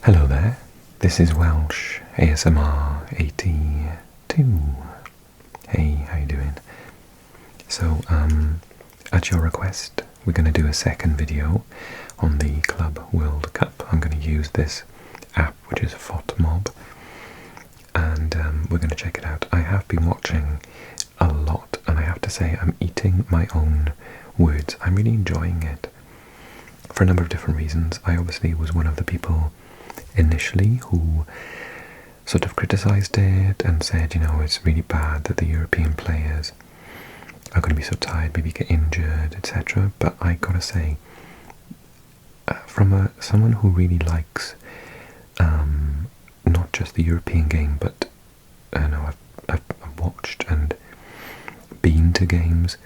Hello there, this is Welsh ASMR 82. Hey, how you doing? So, at your request, we're going to do a second video on the Club World Cup. I'm going to use this app, which is FotMob, and we're going to check it out. I have been watching a lot, and I have to say I'm eating my own words. I'm really enjoying it for a number of different reasons. I obviously was one of the people initially who sort of criticised it and said, you know, it's really bad that the European players are going to be so tired, maybe get injured, etc. But I gotta say, from someone who really likes not just the European game, but I know I've watched and been to games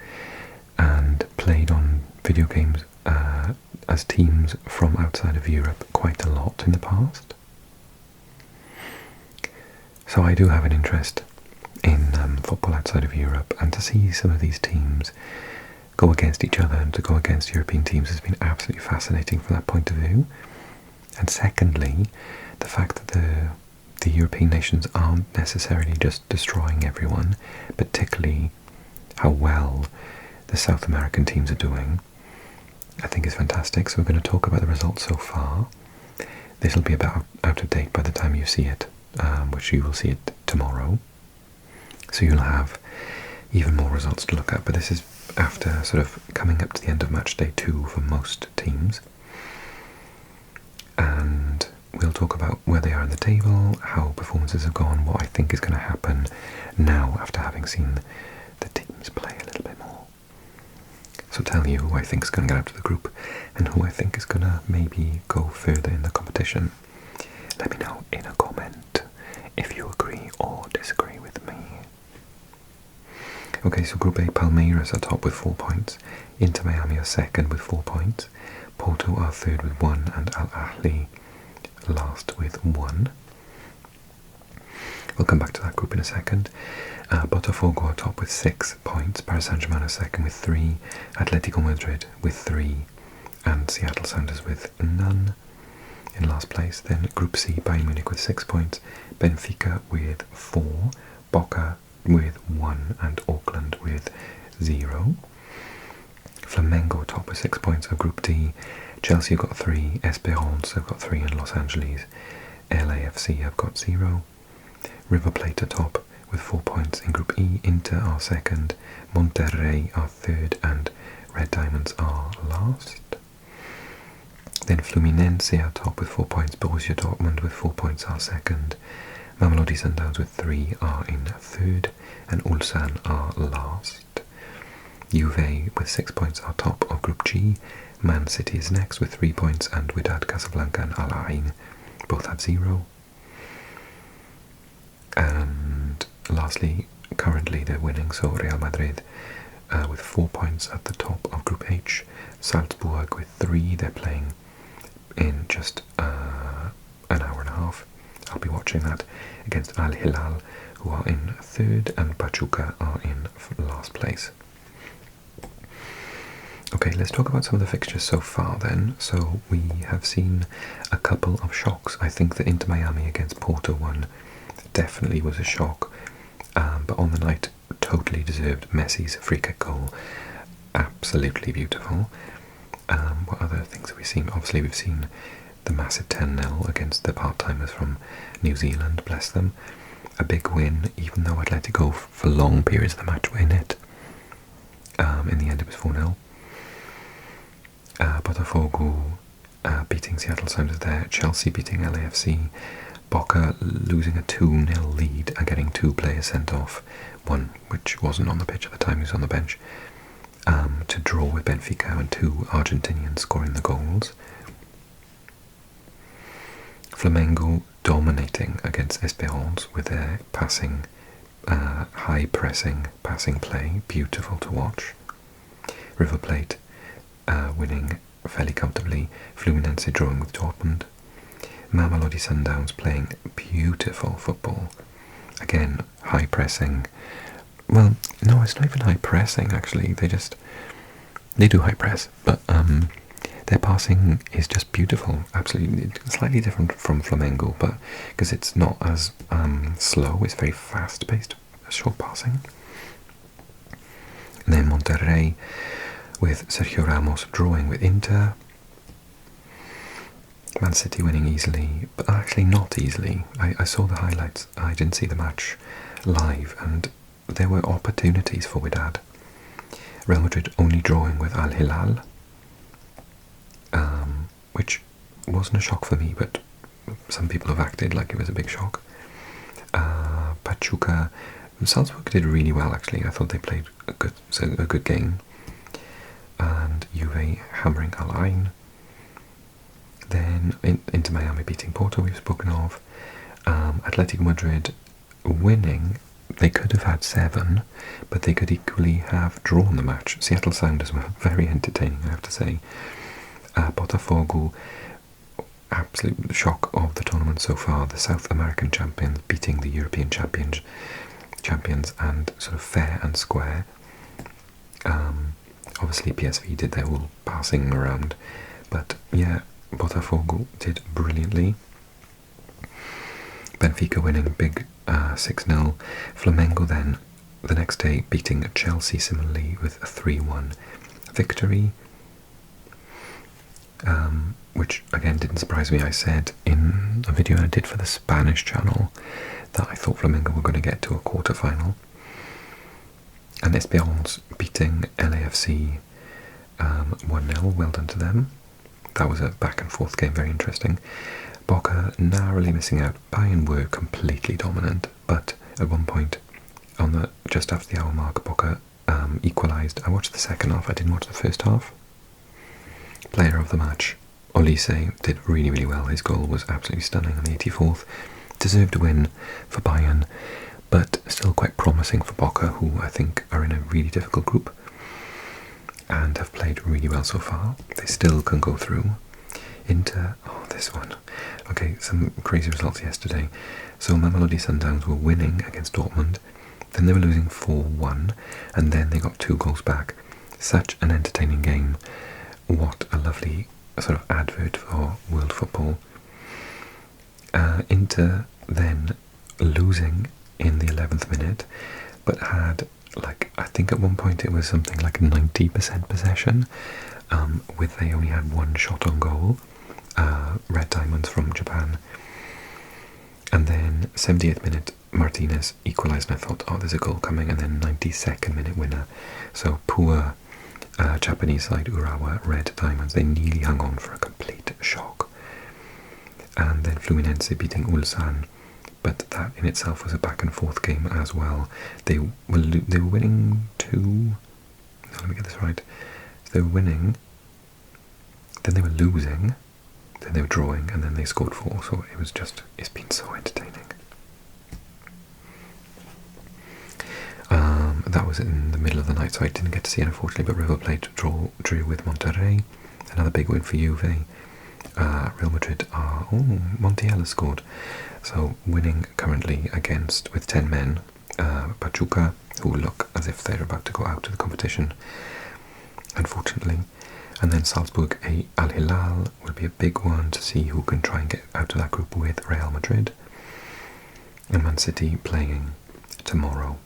and played on video games as teams from outside of Europe quite a lot in the past. So I do have an interest in football outside of Europe, and to see some of these teams go against each other and to go against European teams has been absolutely fascinating from that point of view. And secondly, the fact that the European nations aren't necessarily just destroying everyone, particularly how well the South American teams are doing, I think is fantastic. So we're going to talk about the results so far. This will be about out of date by the time you see it, which you will see it tomorrow. So you'll have even more results to look at, but this is after sort of coming up to the end of match day 2 for most teams. And we'll talk about where they are in the table, how performances have gone, what I think is going to happen now after having seen the teams play a little bit more. So tell you who I think is going to get out of the group and who I think is going to maybe go further in the competition. Let me know in a comment if you agree or disagree with me. Okay, so Group A, Palmeiras are top with 4 points, Inter Miami are second with 4 points, Porto are third with 1, and Al-Hilal last with 1. We'll come back to that group in a second. Bota Fogo are top with 6 points, Paris Saint-Germain are second with 3, Atletico Madrid with 3, and Seattle Sounders with none in last place. Then Group C, Bayern Munich with 6 points, Benfica with 4, Boca with 1, and Auckland with 0. Flamengo top with 6 points of Group D, Chelsea have got 3, Esperance have got 3, and Los Angeles LAFC have got 0. River Plate are top with 4 points in Group E, Inter are second, Monterrey are third, and Red Diamonds are last. Then Fluminense are top with 4 points, Borussia Dortmund with 4 points are second, Mamelodi Sundowns with 3 are in third, and Ulsan are last. Juve with 6 points are top of Group G, Man City is next with 3 points, and Wydad Casablanca and Al Ain both have 0. And lastly, currently they're winning, so Real Madrid with 4 points at the top of Group H, Salzburg with 3, they're playing in just an hour and a half. I'll be watching that against Al-Hilal, who are in third, and Pachuca are in last place. Okay, let's talk about some of the fixtures so far then. So we have seen a couple of shocks. I think that Inter Miami against Porto one definitely was a shock, but on the night totally deserved. Messi's free kick goal, absolutely beautiful. What other things have we seen? Obviously we've seen the massive 10-0 against the part-timers from New Zealand, bless them. A big win, even though Atletico for long periods of the match were in it. In the end it was 4-0. Bota Fogo beating Seattle Sounders there, Chelsea beating LAFC, Boca losing a 2-0 lead and getting 2 players sent off, one which wasn't on the pitch at the time, he was on the bench, to draw with Benfica, and 2 Argentinians scoring the goals. Flamengo dominating against Esperance with their passing, high pressing passing play, beautiful to watch. River Plate winning fairly comfortably, Fluminense drawing with Dortmund. Mamelodi Sundowns playing beautiful football. Again, high pressing. Well, no, it's not even high pressing actually. They do high press, but their passing is just beautiful, absolutely slightly different from Flamengo, but because it's not as slow, it's very fast-paced, short passing. And then Monterrey with Sergio Ramos drawing with Inter. Man City winning easily, but actually not easily. I saw the highlights, I didn't see the match live, and there were opportunities for Wydad. Real Madrid only drawing with Al-Hilal, which wasn't a shock for me, but some people have acted like it was a big shock. Pachuca, Salzburg did really well actually. I thought they played a good game. And Juve hammering Al Ain. Then Inter Miami beating Porto, we've spoken of. Atletico Madrid winning. They could have had 7, but they could equally have drawn the match. Seattle Sounders were very entertaining, I have to say. Bota Fogo, absolute shock of the tournament so far. The South American champions beating the European champions, and sort of fair and square. Obviously PSV did their whole passing around, but yeah, Bota Fogo did brilliantly. Benfica winning big 6-0. Flamengo then the next day beating Chelsea similarly with a 3-1 victory, which again didn't surprise me. I said in a video I did for the Spanish channel that I thought Flamengo were going to get to a quarter-final. And Esperance beating LAFC 1-0, well done to them. That was a back and forth game, very interesting. Boca narrowly missing out. Bayern were completely dominant, but at one point, just after the hour mark, Boca equalised. I watched the second half, I didn't watch the first half. Player of the match, Olise, did really, really well. His goal was absolutely stunning on the 84th. Deserved a win for Bayern, but still quite promising for Boca, who I think are in a really difficult group and have played really well so far. They still can go through. Inter, oh, this one. Okay, some crazy results yesterday. So Mamelodi Sundowns were winning against Dortmund, then they were losing 4-1, and then they got 2 goals back. Such an entertaining game. What a lovely sort of advert for world football. Inter then losing in the 11th minute, but had, like, I think at one point it was something like 90% possession, with they only had 1 shot on goal, Red Diamonds from Japan. And then 70th minute Martinez equalised, and I thought, oh, there's a goal coming, and then 92nd minute winner. So poor Japanese side Urawa, Red Diamonds, they nearly hung on for a complete shock. And then Fluminense beating Ulsan, but that in itself was a back and forth game as well. They were winning 2. No, let me get this right. They were winning, then they were losing, then they were drawing, and then they scored 4. So it's been so entertaining. That was in the middle of the night, so I didn't get to see it unfortunately. But River Plate drew with Monterrey, another big win for Juve. Real Madrid are, Montiel has scored, so winning currently against, with 10 men, Pachuca, who look as if they're about to go out of the competition, unfortunately. And then Salzburg, Al-Hilal will be a big one to see who can try and get out of that group with Real Madrid. And Man City playing tomorrow.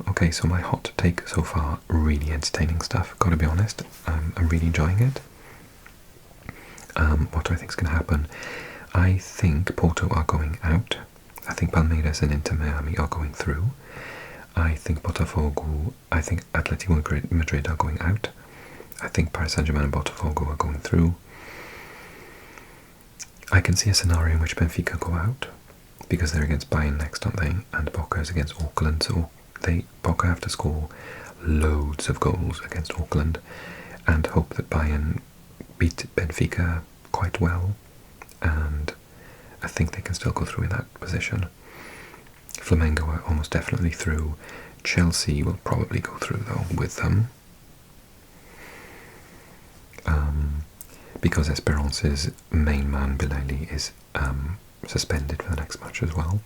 Okay, so my hot take so far, really entertaining stuff, gotta be honest. I'm really enjoying it. What do I think is going to happen? I think Porto are going out. I think Palmeiras and Inter Miami are going through. I think Bota Fogo, I think Atletico Madrid are going out. I think Paris Saint-Germain and Bota Fogo are going through. I can see a scenario in which Benfica go out, because they're against Bayern next, aren't they? And Boca is against Auckland, so Boca have to score loads of goals against Auckland and hope that Bayern beat Benfica quite well, and I think they can still go through in that position. Flamengo are almost definitely through. Chelsea will probably go through though with them, because Esperance's main man Bilali is suspended for the next match as well.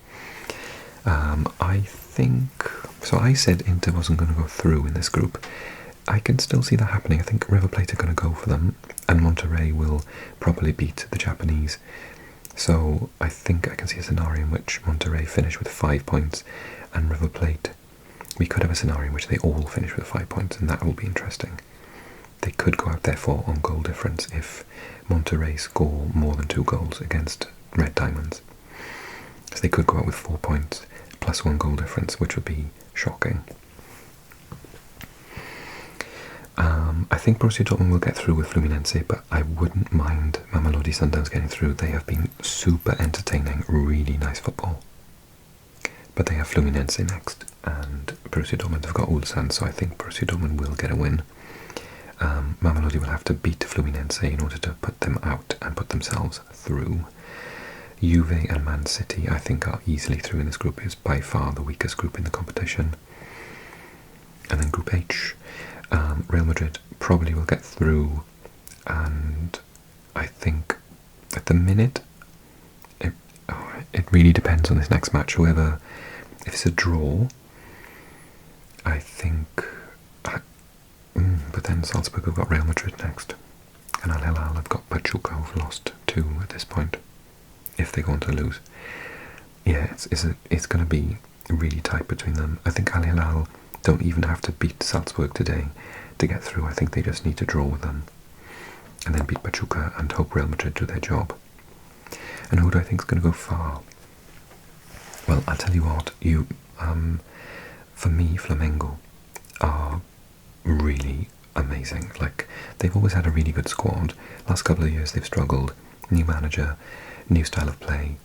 I think so. I said Inter wasn't going to go through in this group. I can still see that happening. I think River Plate are going to go for them, and Monterrey will probably beat the Japanese. So I think I can see a scenario in which Monterrey finish with 5 points, and River Plate, we could have a scenario in which they all finish with 5 points, and that will be interesting. They could go out therefore on goal difference if Monterrey score more than 2 goals against Red Diamonds. So they could go out with 4 points plus 1 goal difference, which would be shocking. I think Borussia Dortmund will get through with Fluminense, but I wouldn't mind Mamelodi Sundowns getting through. They have been super entertaining, really nice football. But they have Fluminense next, and Borussia Dortmund have got Ulsan, so I think Borussia Dortmund will get a win. Mamelodi will have to beat Fluminense in order to put them out and put themselves through. Juve and Man City, I think, are easily through in this group. It's by far the weakest group in the competition. And then Group H, Real Madrid probably will get through, and I think at the minute it really depends on this next match. Whoever, if it's a draw, I think, but then Salzburg have got Real Madrid next, and Al-Hilal have got Pachuca, who've lost 2 at this point, if they go on to lose. Yeah, it's going to be really tight between them. I think Al-Hilal don't even have to beat Salzburg today to get through. I think they just need to draw with them and then beat Pachuca and hope Real Madrid do their job. And who do I think is going to go far? Well, I'll tell you what, for me, Flamengo are really amazing. Like, they've always had a really good squad. Last couple of years they've struggled. New manager, new style of play,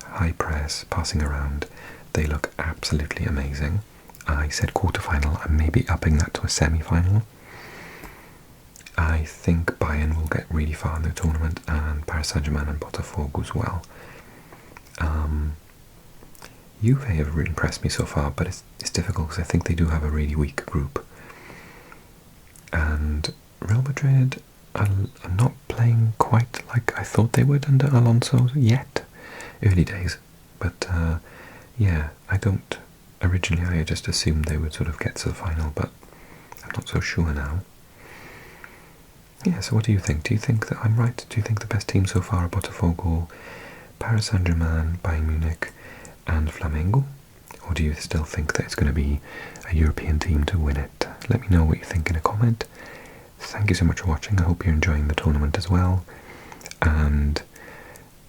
high press, passing around. They look absolutely amazing. I said quarter-final, I'm maybe upping that to a semi-final. I think Bayern will get really far in the tournament, and Paris Saint-Germain and Bota Fogo as well. Juve have really impressed me so far, but it's difficult because I think they do have a really weak group. And Real Madrid are not playing quite like I thought they would under Alonso yet. Early days. But yeah, originally I just assumed they would sort of get to the final, but I'm not so sure now. Yeah, so what do you think? Do you think that I'm right? Do you think the best team so far are Bota Fogo, Paris Saint-Germain, Bayern Munich and Flamengo? Or do you still think that it's going to be a European team to win it? Let me know what you think in a comment. Thank you so much for watching. I hope you're enjoying the tournament as well. And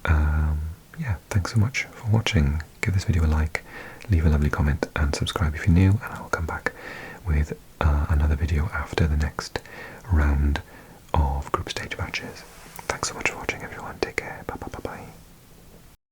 yeah, thanks so much for watching. Give this video a like, leave a lovely comment and subscribe if you're new, and I'll come back with another video after the next round of group stage matches. Thanks so much for watching, everyone. Take care.